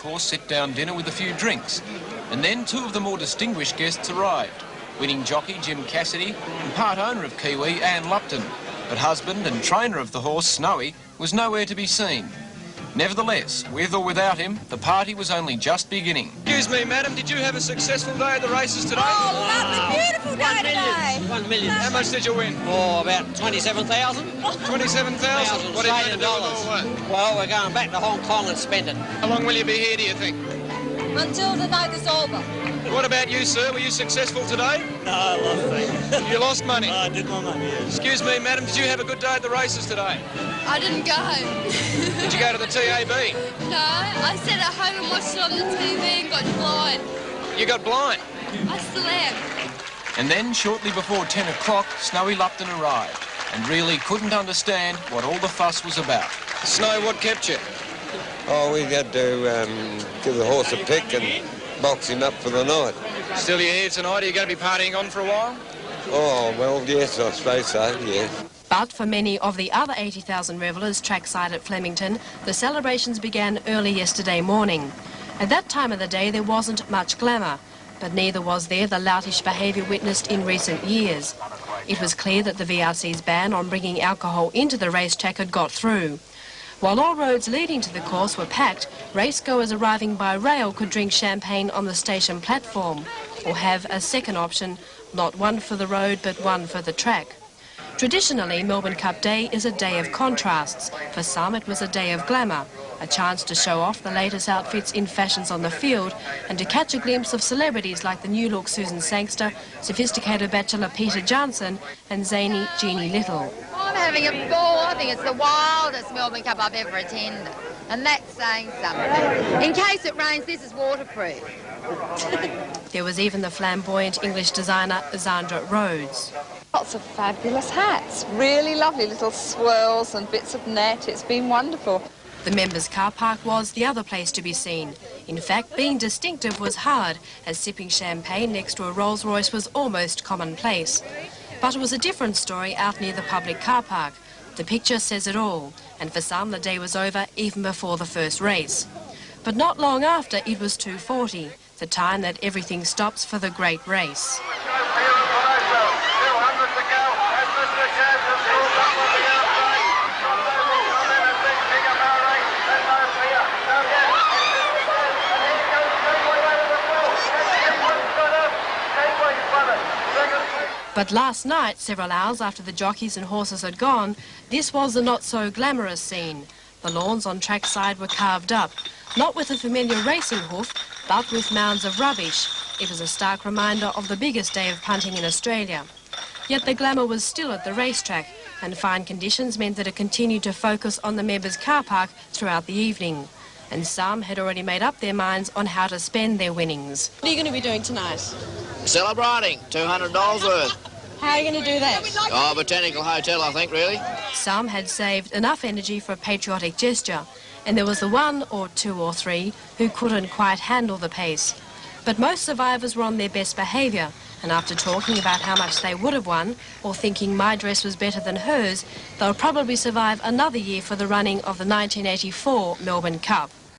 course sit-down dinner with a few drinks. And then two of the more distinguished guests arrived. Winning jockey Jim Cassidy and part owner of Kiwi, Anne Lupton. But husband and trainer of the horse, Snowy, was nowhere to be seen. Nevertheless, with or without him, the party was only just beginning. Excuse me, madam, did you have a successful day at the races today? Oh, lovely, beautiful day today. 1 million. How much did you win? Oh, about 27,000. 27,000? What are you going to do with all that? Well, we're going back to Hong Kong and spend it. How long will you be here, do you think? Until the night is over. What about you, sir? Were you successful today? No, I lost money. You lost money? I did my money, yes. Excuse me, madam, did you have a good day at the races today? I didn't go. Did you go to the TAB? No, I sat at home and watched it on the TV and got blind. You got blind? I still am. And then, shortly before 10 o'clock, Snowy Lupton arrived and really couldn't understand what all the fuss was about. Snow, what kept you? Oh, we had to give the horse a pick and box him up for the night. Still you're here tonight? Are you going to be partying on for a while? Oh, well, yes, I suppose so, yeah. But for many of the other 80,000 revellers trackside at Flemington, the celebrations began early yesterday morning. At that time of the day, there wasn't much glamour, but neither was there the loutish behaviour witnessed in recent years. It was clear that the VRC's ban on bringing alcohol into the racetrack had got through. While all roads leading to the course were packed, racegoers arriving by rail could drink champagne on the station platform, or have a second option, not one for the road but one for the track. Traditionally, Melbourne Cup Day is a day of contrasts. For some, it was a day of glamour, a chance to show off the latest outfits in fashions on the field and to catch a glimpse of celebrities like the new-look Susan Sangster, sophisticated bachelor Peter Johnson and zany Jeannie Little. I'm having a ball. I think it's the wildest Melbourne Cup I've ever attended. And that's saying something. In case it rains, this is waterproof. There was even the flamboyant English designer Zandra Rhodes. Lots of fabulous hats, really lovely little swirls and bits of net. It's been wonderful. The members' car park was the other place to be seen. In fact, being distinctive was hard, as sipping champagne next to a Rolls Royce was almost commonplace. But it was a different story out near the public car park. The picture says it all, and for some the day was over even before the first race. But not long after, it was 2:40, the time that everything stops for the great race. But last night, several hours after the jockeys and horses had gone, this was the not-so-glamorous scene. The lawns on trackside were carved up, not with a familiar racing hoof, but with mounds of rubbish. It was a stark reminder of the biggest day of punting in Australia. Yet the glamour was still at the racetrack, and fine conditions meant that it continued to focus on the members' car park throughout the evening. And some had already made up their minds on how to spend their winnings. What are you going to be doing tonight? Celebrating, $200 worth. How are you going to do that? Oh, Botanical Hotel, I think, really. Some had saved enough energy for a patriotic gesture, and there was the one or two or three who couldn't quite handle the pace. But most survivors were on their best behaviour, and after talking about how much they would have won, or thinking my dress was better than hers, they'll probably survive another year for the running of the 1984 Melbourne Cup.